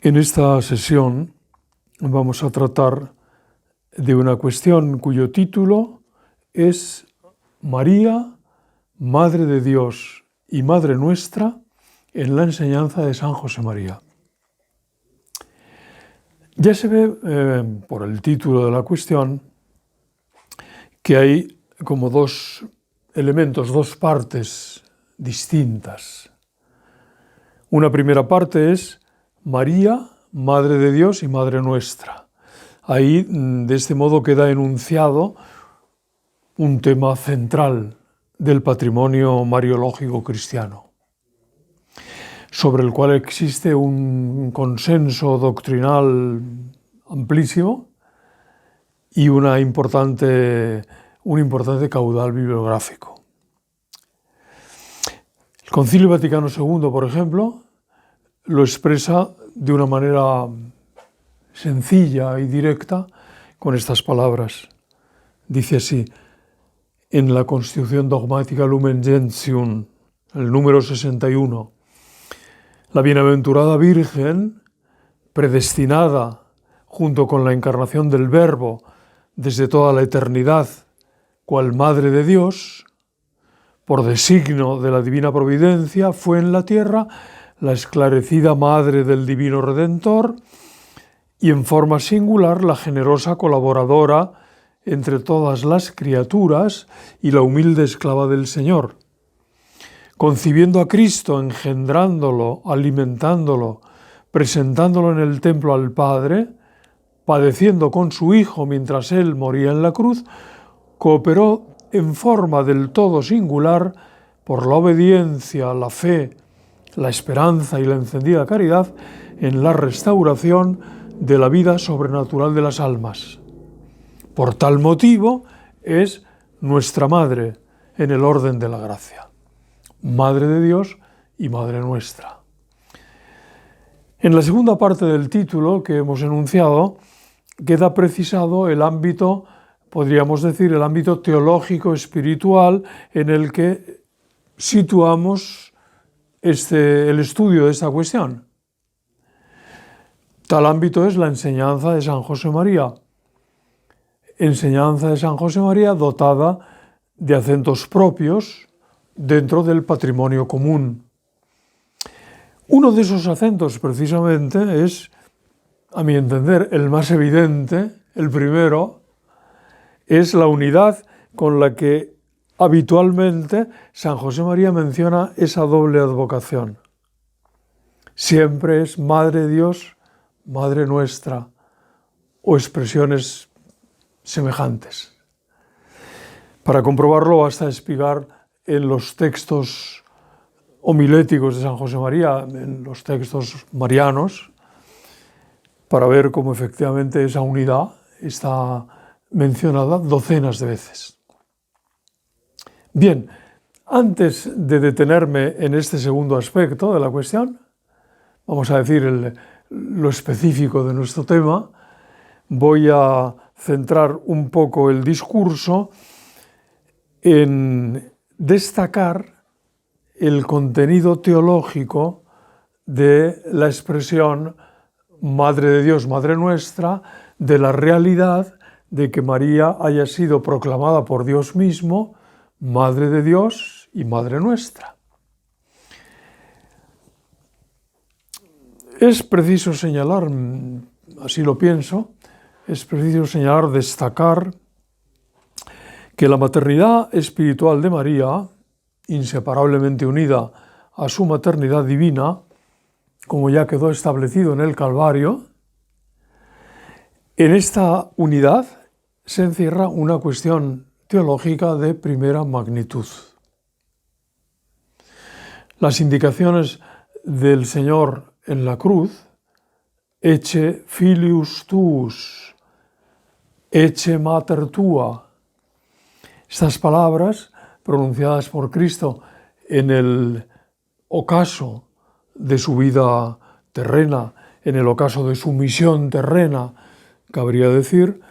En esta sesión vamos a tratar de una cuestión cuyo título es María, Madre de Dios y Madre nuestra, en la enseñanza de San José María. Ya se ve por el título de la cuestión que hay como dos elementos, dos partes distintas. Una primera parte es María, Madre de Dios y Madre nuestra. Ahí, de este modo, queda enunciado un tema central del patrimonio mariológico cristiano, sobre el cual existe un consenso doctrinal amplísimo y un importante caudal bibliográfico. El Concilio Vaticano II, por ejemplo, lo expresa de una manera sencilla y directa con estas palabras. Dice así, en la Constitución Dogmática Lumen Gentium, el número 61, la bienaventurada Virgen, predestinada junto con la encarnación del Verbo desde toda la eternidad, cual Madre de Dios, por designio de la divina providencia, fue en la tierra la esclarecida Madre del Divino Redentor y en forma singular la generosa colaboradora entre todas las criaturas y la humilde esclava del Señor. Concibiendo a Cristo, engendrándolo, alimentándolo, presentándolo en el templo al Padre, padeciendo con su Hijo mientras Él moría en la cruz, cooperó en forma del todo singular por la obediencia, la fe, la esperanza y la encendida caridad en la restauración de la vida sobrenatural de las almas. Por tal motivo es nuestra Madre en el orden de la gracia, Madre de Dios y Madre nuestra. En la segunda parte del título que hemos enunciado queda precisado el ámbito, podríamos decir, el ámbito teológico espiritual en el que situamos el estudio de esta cuestión. Tal ámbito es la enseñanza de San José María. Enseñanza de San José María dotada de acentos propios dentro del patrimonio común. Uno de esos acentos, precisamente, es, a mi entender, el más evidente, el primero, es la unidad con la que habitualmente San José María menciona esa doble advocación. Siempre es Madre de Dios, Madre nuestra, o expresiones semejantes. Para comprobarlo basta espigar en los textos homiléticos de San José María, en los textos marianos, para ver cómo efectivamente esa unidad está mencionada docenas de veces. Bien, antes de detenerme en este segundo aspecto de la cuestión, vamos a decir lo específico de nuestro tema, voy a centrar un poco el discurso en destacar el contenido teológico de la expresión Madre de Dios, Madre nuestra, de la realidad de que María haya sido proclamada por Dios mismo Madre de Dios y Madre nuestra. Es preciso señalar, así lo pienso, es preciso señalar, destacar que la maternidad espiritual de María, inseparablemente unida a su maternidad divina, como ya quedó establecido en el Calvario, en esta unidad se encierra una cuestión teológica de primera magnitud. Las indicaciones del Señor en la cruz, ecce filius tuus, ecce mater tua, estas palabras pronunciadas por Cristo en el ocaso de su vida terrena, en el ocaso de su misión terrena, cabría decir,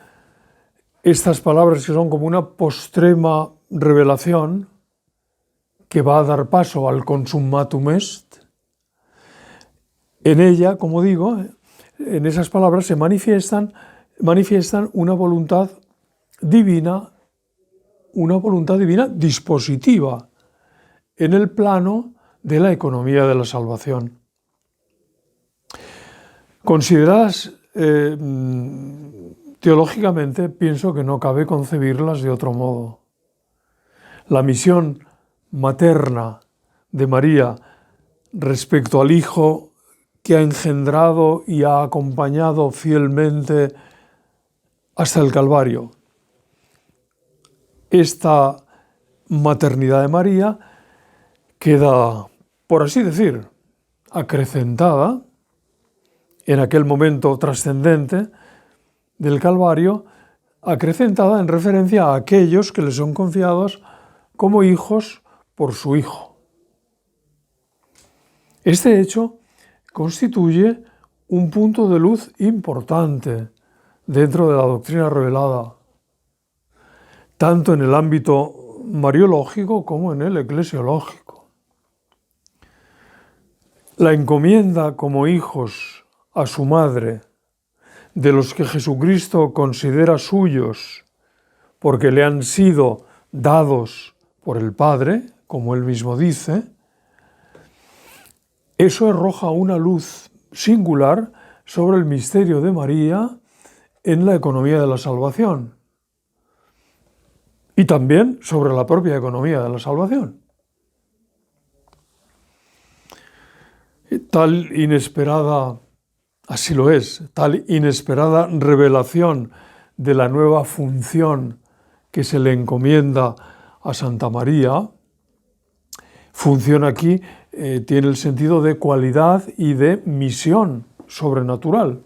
estas palabras que son como una postrema revelación que va a dar paso al consummatum est, en ella, como digo, en esas palabras se manifiestan una voluntad divina dispositiva en el plano de la economía de la salvación. Consideradas teológicamente, pienso que no cabe concebirlas de otro modo. La misión materna de María respecto al Hijo que ha engendrado y ha acompañado fielmente hasta el Calvario. Esta maternidad de María queda, por así decir, acrecentada en aquel momento trascendente del Calvario, acrecentada en referencia a aquellos que le son confiados como hijos por su Hijo. Este hecho constituye un punto de luz importante dentro de la doctrina revelada, tanto en el ámbito mariológico como en el eclesiológico. La encomienda como hijos a su madre, de los que Jesucristo considera suyos, porque le han sido dados por el Padre, como él mismo dice, eso arroja una luz singular sobre el misterio de María en la economía de la salvación y también sobre la propia economía de la salvación. Tal inesperada, así lo es, tal inesperada revelación de la nueva función que se le encomienda a Santa María, función aquí tiene el sentido de cualidad y de misión sobrenatural.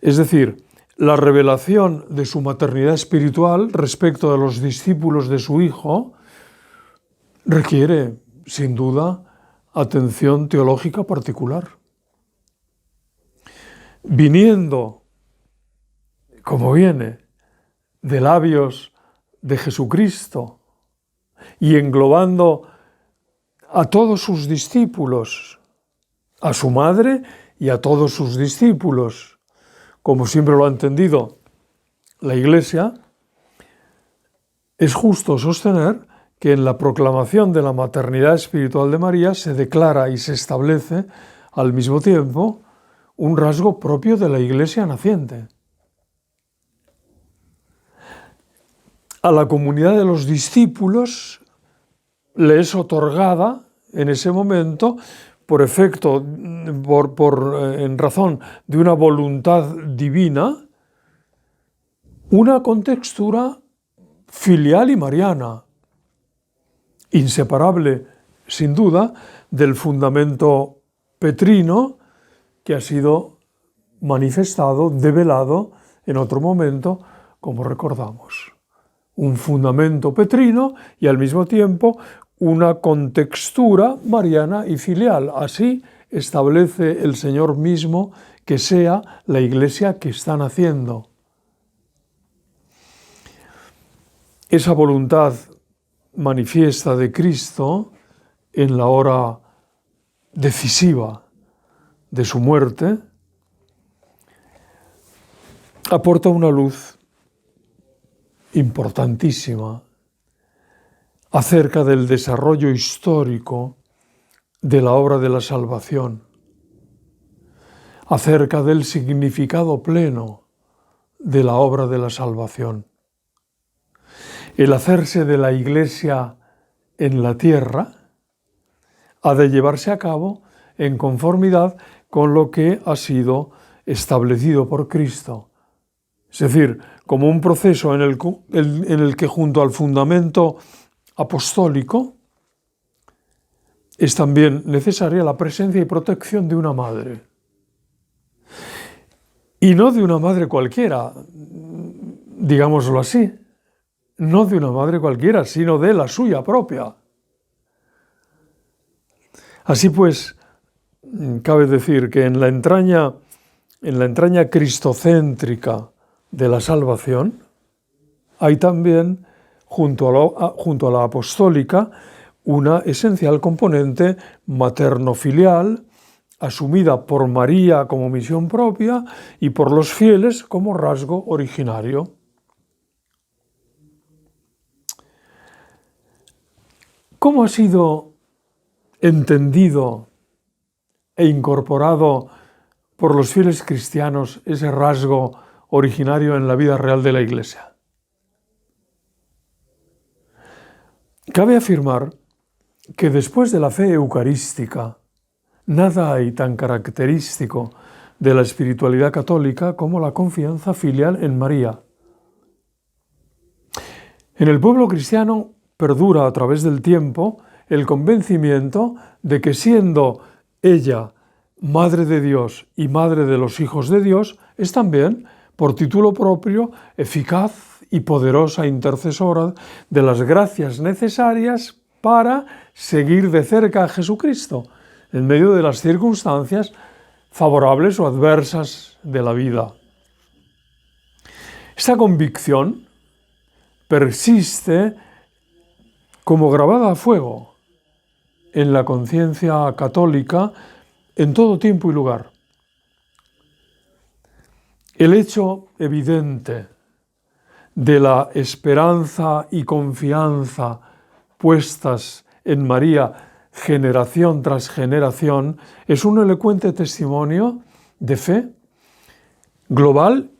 Es decir, la revelación de su maternidad espiritual respecto de los discípulos de su Hijo requiere, sin duda, atención teológica particular. Viniendo, como viene, de labios de Jesucristo y englobando a todos sus discípulos, a su madre y a todos sus discípulos, como siempre lo ha entendido la Iglesia, es justo sostener que en la proclamación de la maternidad espiritual de María se declara y se establece al mismo tiempo un rasgo propio de la Iglesia naciente. A la comunidad de los discípulos le es otorgada en ese momento, en razón de una voluntad divina, una contextura filial y mariana, inseparable, sin duda, del fundamento petrino que ha sido manifestado, develado en otro momento, como recordamos. Un fundamento petrino y al mismo tiempo una contextura mariana y filial. Así establece el Señor mismo que sea la Iglesia que está naciendo. Esa voluntad manifiesta de Cristo en la hora decisiva de su muerte aporta una luz importantísima acerca del desarrollo histórico de la obra de la salvación, acerca del significado pleno de la obra de la salvación. El hacerse de la Iglesia en la tierra ha de llevarse a cabo en conformidad con lo que ha sido establecido por Cristo. Es decir, como un proceso en el que junto al fundamento apostólico es también necesaria la presencia y protección de una madre. Y no de una madre cualquiera, digámoslo así, no de una madre cualquiera, sino de la suya propia. Así pues, cabe decir que en la entraña cristocéntrica de la salvación hay también, junto a la apostólica, una esencial componente materno-filial, asumida por María como misión propia y por los fieles como rasgo originario. ¿Cómo ha sido entendido e incorporado por los fieles cristianos ese rasgo originario en la vida real de la Iglesia? Cabe afirmar que después de la fe eucarística, nada hay tan característico de la espiritualidad católica como la confianza filial en María. En el pueblo cristiano perdura a través del tiempo el convencimiento de que siendo ella Madre de Dios y Madre de los hijos de Dios, es también, por título propio, eficaz y poderosa intercesora de las gracias necesarias para seguir de cerca a Jesucristo, en medio de las circunstancias favorables o adversas de la vida. Esta convicción persiste como grabada a fuego en la conciencia católica en todo tiempo y lugar. El hecho evidente de la esperanza y confianza puestas en María generación tras generación es un elocuente testimonio de fe global,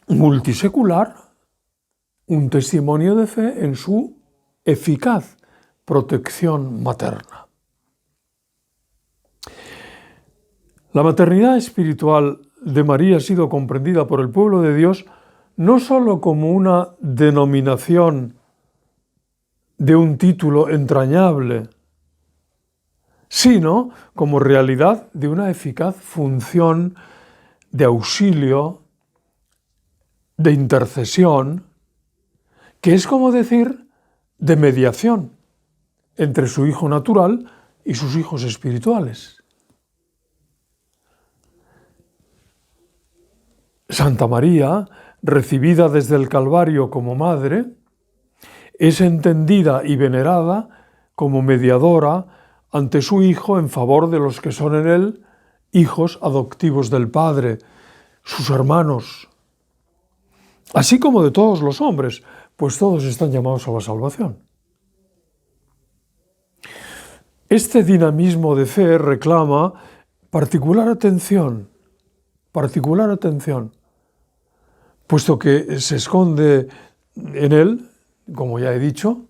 multisecular, un testimonio de fe en su eficaz protección materna. La maternidad espiritual de María ha sido comprendida por el pueblo de Dios no sólo como una denominación de un título entrañable, sino como realidad de una eficaz función de auxilio, de intercesión, que es como decir de mediación entre su hijo natural y sus hijos espirituales. Santa María, recibida desde el Calvario como madre, es entendida y venerada como mediadora ante su Hijo en favor de los que son en él hijos adoptivos del Padre, sus hermanos, así como de todos los hombres, pues todos están llamados a la salvación. Este dinamismo de fe reclama particular atención, puesto que se esconde en él, como ya he dicho,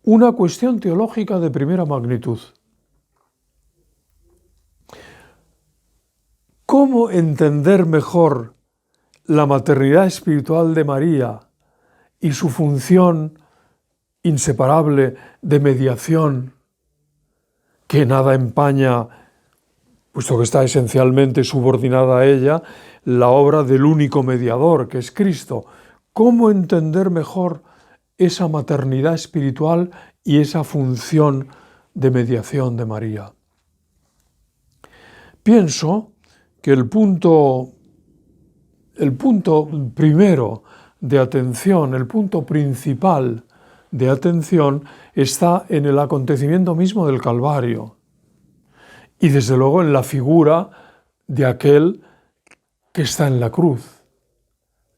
una cuestión teológica de primera magnitud. ¿Cómo entender mejor la maternidad espiritual de María y su función inseparable de mediación, que nada empaña, puesto que está esencialmente subordinada a ella, la obra del único mediador, que es Cristo? ¿Cómo entender mejor esa maternidad espiritual y esa función de mediación de María? Pienso que el punto primero de atención, el punto principal de atención está en el acontecimiento mismo del Calvario y desde luego en la figura de aquel que está en la cruz,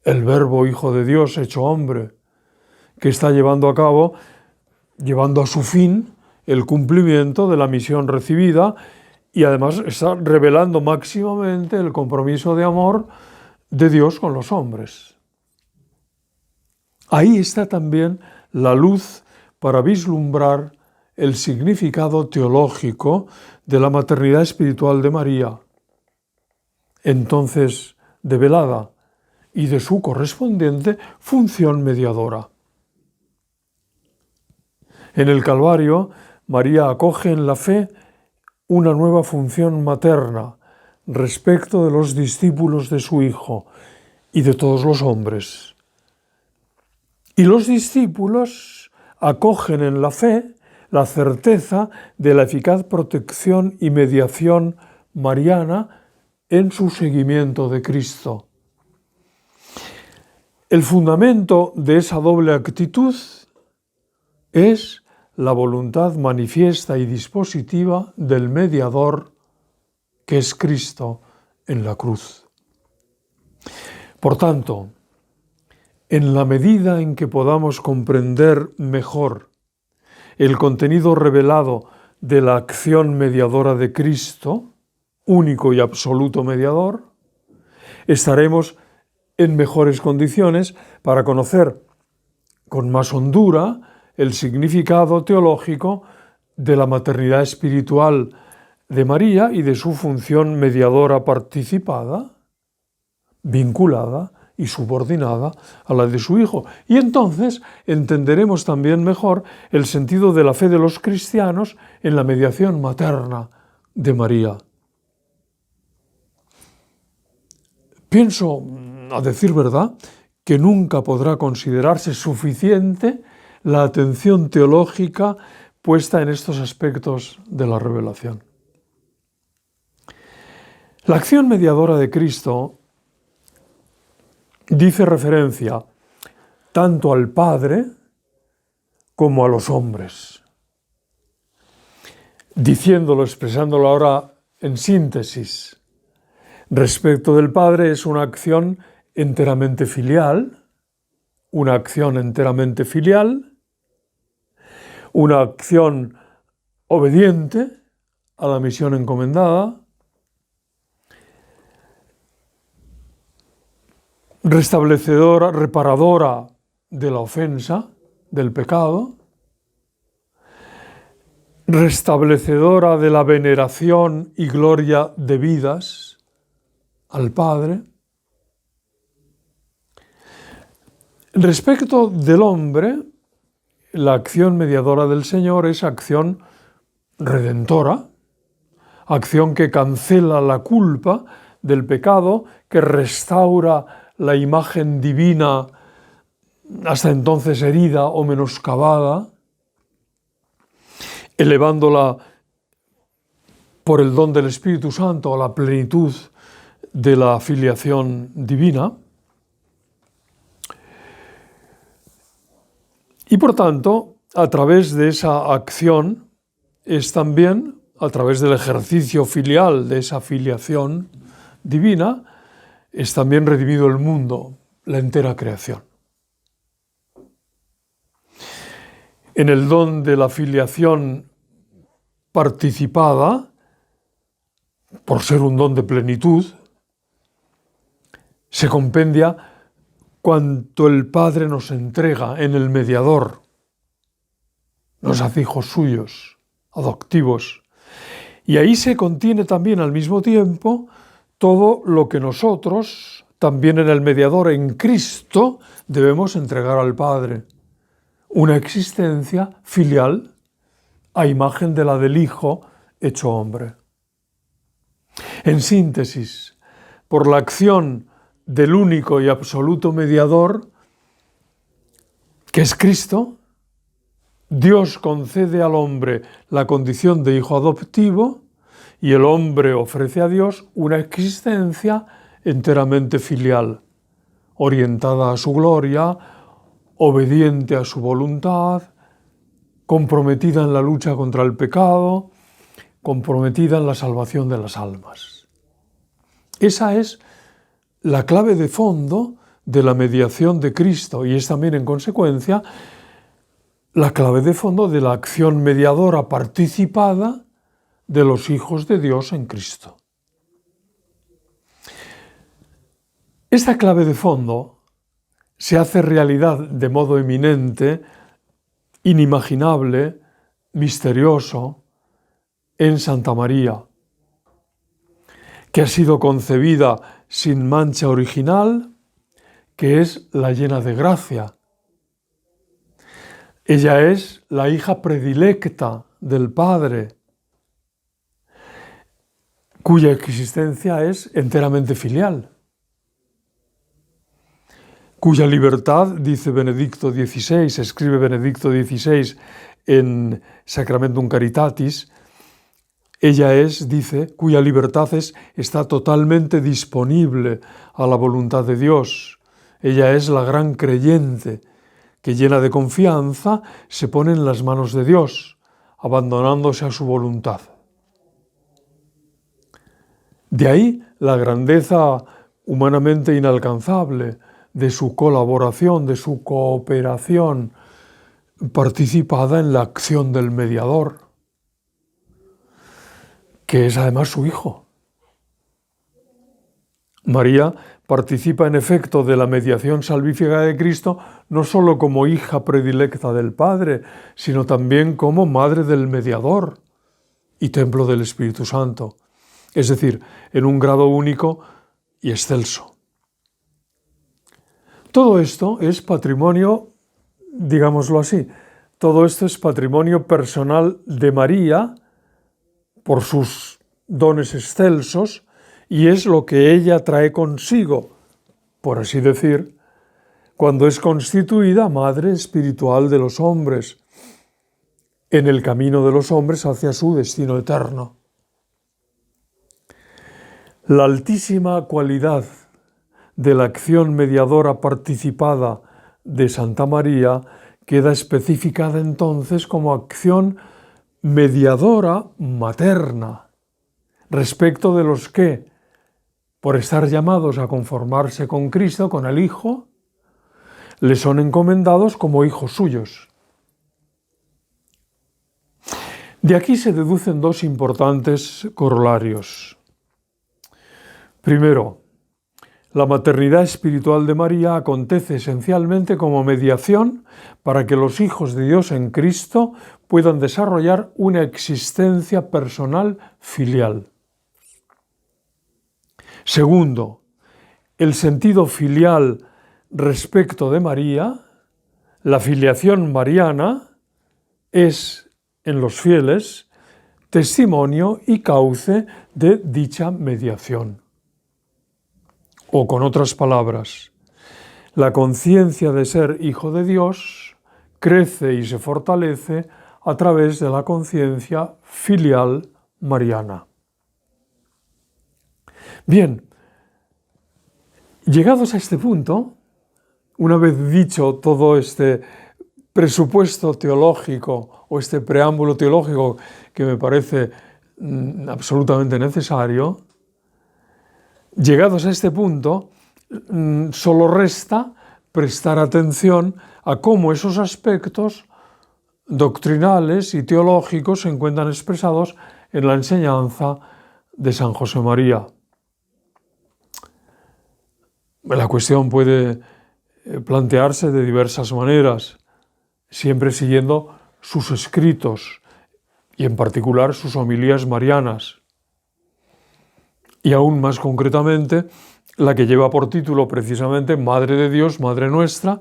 el Verbo Hijo de Dios hecho hombre, que está llevando a su fin el cumplimiento de la misión recibida y además está revelando máximamente el compromiso de amor de Dios con los hombres. Ahí está también la luz para vislumbrar el significado teológico de la maternidad espiritual de María, entonces develada, y de su correspondiente función mediadora. En el Calvario, María acoge en la fe una nueva función materna respecto de los discípulos de su Hijo y de todos los hombres. Y los discípulos acogen en la fe la certeza de la eficaz protección y mediación mariana en su seguimiento de Cristo. El fundamento de esa doble actitud es la voluntad manifiesta y dispositiva del mediador que es Cristo en la cruz. Por tanto, en la medida en que podamos comprender mejor el contenido revelado de la acción mediadora de Cristo, único y absoluto mediador, estaremos en mejores condiciones para conocer con más hondura el significado teológico de la maternidad espiritual de María y de su función mediadora participada, vinculada y subordinada a la de su Hijo. Y entonces entenderemos también mejor el sentido de la fe de los cristianos en la mediación materna de María. Pienso, a decir verdad, que nunca podrá considerarse suficiente la atención teológica puesta en estos aspectos de la revelación. La acción mediadora de Cristo dice referencia tanto al Padre como a los hombres. Diciéndolo, expresándolo ahora en síntesis, respecto del Padre es una acción enteramente filial, una acción obediente a la misión encomendada, restablecedora, reparadora de la ofensa, del pecado, restablecedora de la veneración y gloria debidas al Padre. Respecto del hombre, la acción mediadora del Señor es acción redentora, acción que cancela la culpa del pecado, que restaura la imagen divina hasta entonces herida o menoscabada, elevándola por el don del Espíritu Santo a la plenitud de la filiación divina. Y por tanto, a través de esa acción es también, a través del ejercicio filial de esa filiación divina, es también redimido el mundo, la entera creación. En el don de la filiación participada, por ser un don de plenitud, se compendia cuanto el Padre nos entrega en el mediador, nos hace hijos suyos, adoptivos. Y ahí se contiene también al mismo tiempo todo lo que nosotros, también en el mediador, en Cristo, debemos entregar al Padre. Una existencia filial a imagen de la del Hijo hecho hombre. En síntesis, por la acción del único y absoluto mediador, que es Cristo, Dios concede al hombre la condición de hijo adoptivo y el hombre ofrece a Dios una existencia enteramente filial, orientada a su gloria, obediente a su voluntad, comprometida en la lucha contra el pecado, comprometida en la salvación de las almas. Esa es la clave de fondo de la mediación de Cristo y es también, en consecuencia, la clave de fondo de la acción mediadora participada de los hijos de Dios en Cristo. Esta clave de fondo se hace realidad de modo eminente, inimaginable, misterioso, en Santa María, que ha sido concebida sin mancha original, que es la llena de gracia. Ella es la hija predilecta del Padre, cuya existencia es enteramente filial, cuya libertad, dice Benedicto XVI, escribe Benedicto XVI en Sacramentum Caritatis, ella es, dice, cuya libertad está totalmente disponible a la voluntad de Dios. Ella es la gran creyente que, llena de confianza, se pone en las manos de Dios, abandonándose a su voluntad. De ahí la grandeza humanamente inalcanzable de su colaboración, de su cooperación participada en la acción del mediador, que es además su hijo. María participa en efecto de la mediación salvífica de Cristo no sólo como hija predilecta del Padre, sino también como madre del mediador y templo del Espíritu Santo, es decir, en un grado único y excelso. Todo esto es patrimonio, digámoslo así, todo esto es patrimonio personal de María por sus dones excelsos, y es lo que ella trae consigo, por así decir, cuando es constituida madre espiritual de los hombres, en el camino de los hombres hacia su destino eterno. La altísima cualidad de la acción mediadora participada de Santa María queda especificada entonces como acción mediadora materna, respecto de los que, por estar llamados a conformarse con Cristo, con el Hijo, le son encomendados como hijos suyos. De aquí se deducen dos importantes corolarios. Primero, la maternidad espiritual de María acontece esencialmente como mediación para que los hijos de Dios en Cristo puedan desarrollar una existencia personal filial. Segundo, el sentido filial respecto de María, la filiación mariana, es en los fieles testimonio y cauce de dicha mediación. O con otras palabras, la conciencia de ser hijo de Dios crece y se fortalece a través de la conciencia filial mariana. Bien, llegados a este punto, una vez dicho todo este presupuesto teológico o este preámbulo teológico que me parece absolutamente necesario, llegados a este punto, solo resta prestar atención a cómo esos aspectos doctrinales y teológicos se encuentran expresados en la enseñanza de San José María. La cuestión puede plantearse de diversas maneras, siempre siguiendo sus escritos y en particular sus homilías marianas. Y aún más concretamente, la que lleva por título precisamente Madre de Dios, Madre Nuestra,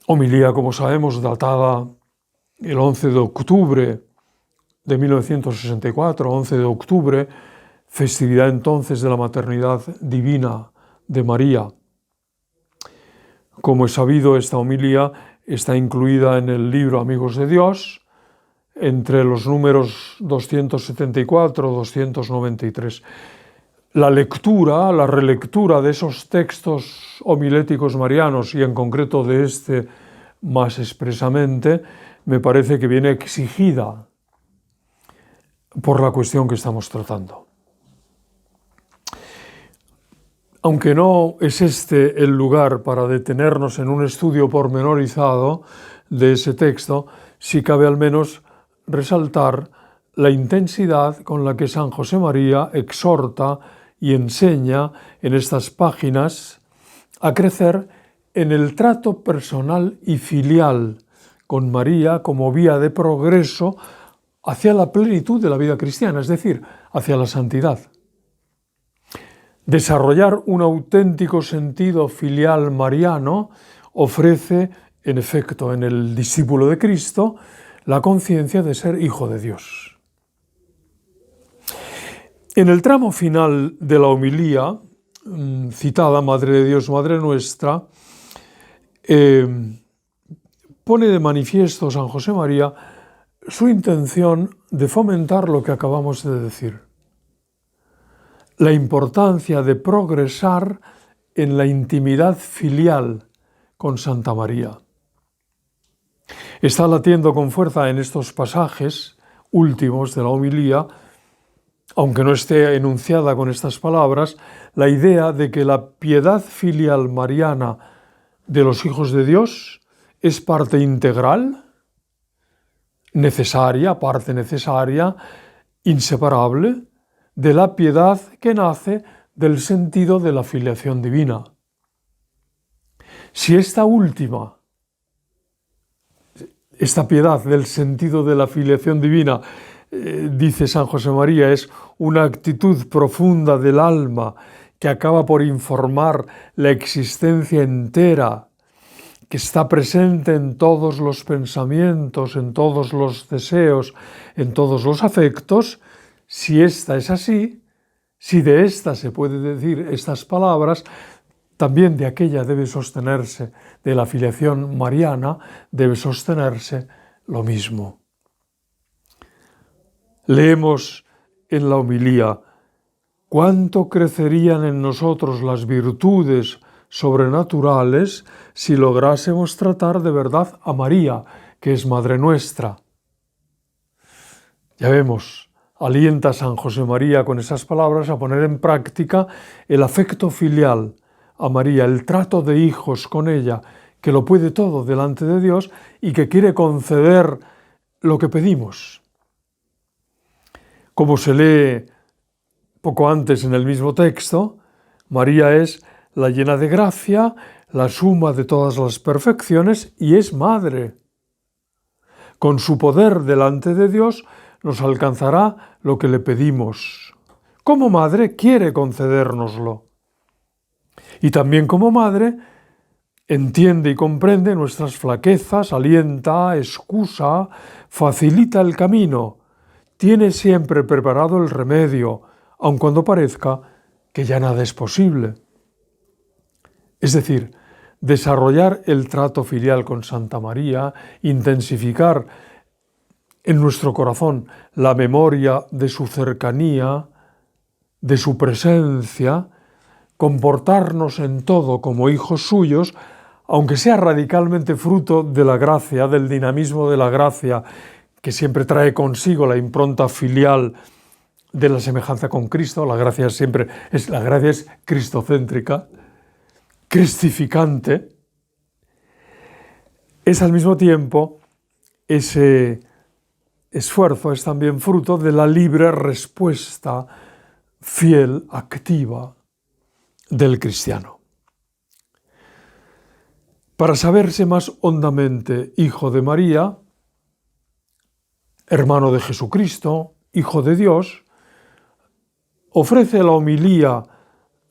homilía, como sabemos, datada el 11 de octubre de 1964, 11 de octubre, festividad entonces de la maternidad divina de María. Como es sabido, esta homilía está incluida en el libro Amigos de Dios, entre los números 274-293. La lectura, la relectura de esos textos homiléticos marianos, y en concreto de este más expresamente, me parece que viene exigida por la cuestión que estamos tratando. Aunque no es este el lugar para detenernos en un estudio pormenorizado de ese texto, sí cabe al menos resaltar la intensidad con la que San José María exhorta y enseña en estas páginas a crecer en el trato personal y filial con María como vía de progreso hacia la plenitud de la vida cristiana, es decir, hacia la santidad. Desarrollar un auténtico sentido filial mariano ofrece, en efecto, en el discípulo de Cristo, la conciencia de ser hijo de Dios. En el tramo final de la homilía, citada Madre de Dios, Madre Nuestra, pone de manifiesto San José María su intención de fomentar lo que acabamos de decir. La importancia de progresar en la intimidad filial con Santa María. Está latiendo con fuerza en estos pasajes últimos de la homilía aunque no esté enunciada con estas palabras, la idea de que la piedad filial mariana de los hijos de Dios es parte integral, necesaria, parte necesaria, inseparable, de la piedad que nace del sentido de la filiación divina. Si esta última, esta piedad del sentido de la filiación divina, dice San José María, es una actitud profunda del alma que acaba por informar la existencia entera, que está presente en todos los pensamientos, en todos los deseos, en todos los afectos. Si esta es así, si de esta se puede decir estas palabras, también de aquella debe sostenerse, de la filiación mariana, debe sostenerse lo mismo. Leemos en la homilía: ¿cuánto crecerían en nosotros las virtudes sobrenaturales si lográsemos tratar de verdad a María, que es Madre nuestra? Ya vemos, alienta a San José María con esas palabras a poner en práctica el afecto filial a María, el trato de hijos con ella, que lo puede todo delante de Dios y que quiere conceder lo que pedimos. Como se lee poco antes en el mismo texto, María es la llena de gracia, la suma de todas las perfecciones y es madre. Con su poder delante de Dios nos alcanzará lo que le pedimos. Como madre quiere concedérnoslo. Y también como madre entiende y comprende nuestras flaquezas, alienta, excusa, facilita el camino, tiene siempre preparado el remedio, aun cuando parezca que ya nada es posible. Es decir, desarrollar el trato filial con Santa María, intensificar en nuestro corazón la memoria de su cercanía, de su presencia, comportarnos en todo como hijos suyos, aunque sea radicalmente fruto de la gracia, del dinamismo de la gracia, que siempre trae consigo la impronta filial de la semejanza con Cristo. La gracia es cristocéntrica, cristificante. Es al mismo tiempo, ese esfuerzo es también fruto de la libre respuesta fiel, activa del cristiano. Para saberse más hondamente hijo de María, hermano de Jesucristo, hijo de Dios, ofrece la homilía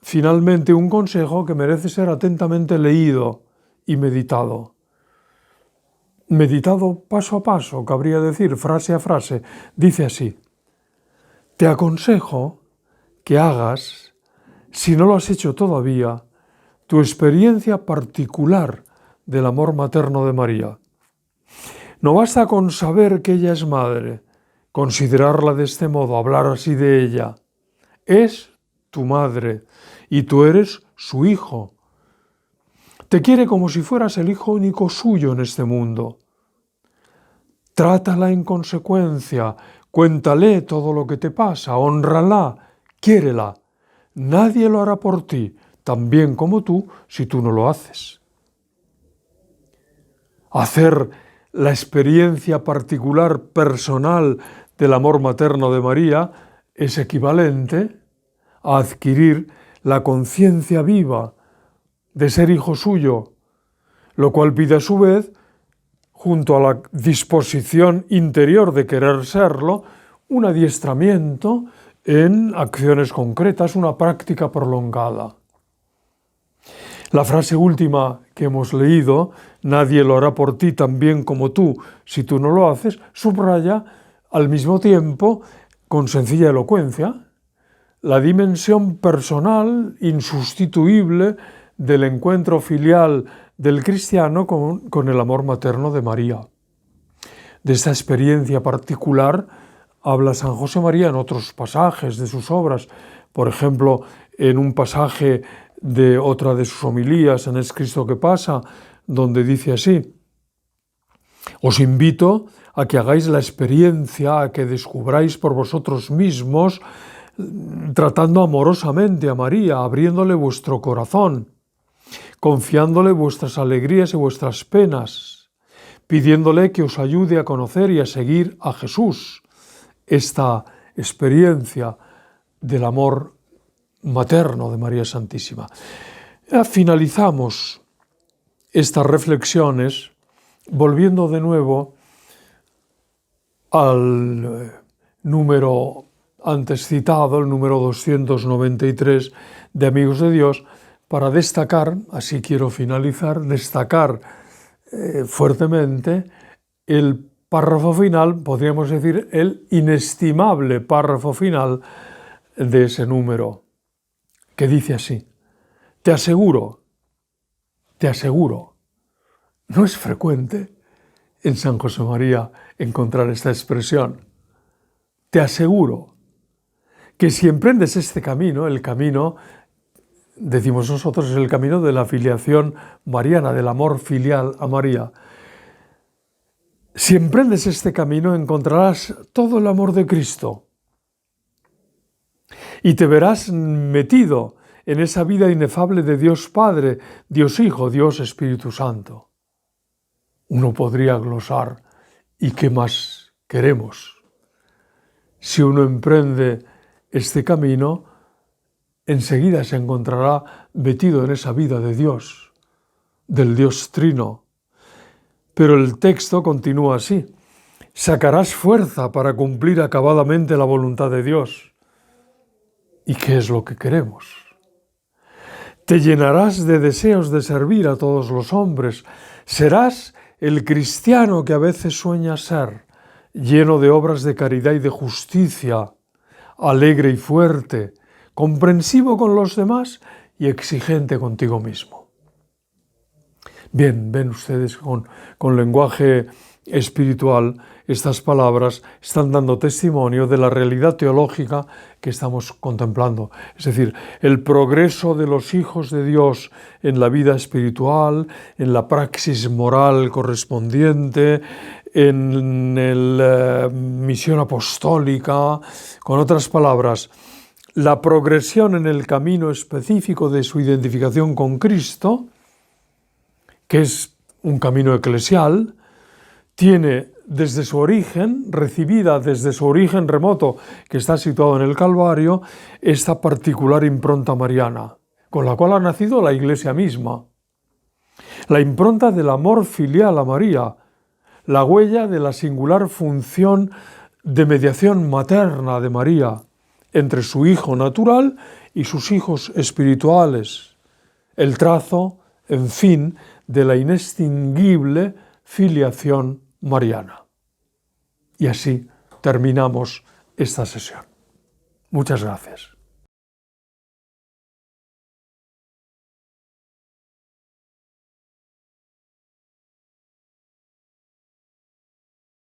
finalmente un consejo que merece ser atentamente leído y meditado. Meditado paso a paso, cabría decir, frase a frase. Dice así: te aconsejo que hagas, si no lo has hecho todavía, tu experiencia particular del amor materno de María. No basta con saber que ella es madre, considerarla de este modo, hablar así de ella. Es tu madre y tú eres su hijo. Te quiere como si fueras el hijo único suyo en este mundo. Trátala en consecuencia, cuéntale todo lo que te pasa, hónrala, quiérela. Nadie lo hará por ti, tan bien como tú, si tú no lo haces. Hacer la experiencia particular, personal del amor materno de María es equivalente a adquirir la conciencia viva de ser hijo suyo, lo cual pide a su vez, junto a la disposición interior de querer serlo, un adiestramiento en acciones concretas, una práctica prolongada. La frase última que hemos leído, nadie lo hará por ti tan bien como tú, si tú no lo haces, subraya al mismo tiempo, con sencilla elocuencia, la dimensión personal, insustituible, del encuentro filial del cristiano con el amor materno de María. De esta experiencia particular habla San José María en otros pasajes de sus obras, por ejemplo, en un pasaje de otra de sus homilías, en Es Cristo que pasa, donde dice así: Os invito a que hagáis la experiencia, a que descubráis por vosotros mismos, tratando amorosamente a María, abriéndole vuestro corazón, confiándole vuestras alegrías y vuestras penas, pidiéndole que os ayude a conocer y a seguir a Jesús. Esta experiencia del amor materno de María Santísima. Finalizamos estas reflexiones volviendo de nuevo al número antes citado, el número 293 de Amigos de Dios, para destacar, así quiero finalizar, destacar fuertemente el párrafo final, podríamos decir el inestimable párrafo final de ese número, que dice así: te aseguro, no es frecuente en San José María encontrar esta expresión, te aseguro que si emprendes este camino, el camino, decimos nosotros, es el camino de la filiación mariana, del amor filial a María. Si emprendes este camino encontrarás todo el amor de Cristo y te verás metido en esa vida inefable de Dios Padre, Dios Hijo, Dios Espíritu Santo. Uno podría glosar, ¿y qué más queremos? Si uno emprende este camino, enseguida se encontrará metido en esa vida de Dios, del Dios Trino. Pero el texto continúa así: sacarás fuerza para cumplir acabadamente la voluntad de Dios. ¿Y qué es lo que queremos? Te llenarás de deseos de servir a todos los hombres. Serás el cristiano que a veces sueña ser, lleno de obras de caridad y de justicia, alegre y fuerte, comprensivo con los demás y exigente contigo mismo. Bien, ven ustedes con lenguaje espiritual, estas palabras están dando testimonio de la realidad teológica que estamos contemplando. Es decir, el progreso de los hijos de Dios en la vida espiritual, en la praxis moral correspondiente, en la misión apostólica, con otras palabras, la progresión en el camino específico de su identificación con Cristo, que es un camino eclesial, tiene desde su origen, recibida desde su origen remoto, que está situado en el Calvario, esta particular impronta mariana, con la cual ha nacido la Iglesia misma. La impronta del amor filial a María, la huella de la singular función de mediación materna de María entre su hijo natural y sus hijos espirituales, el trazo, en fin, de la inextinguible filiación mariana. Y así terminamos esta sesión. Muchas gracias.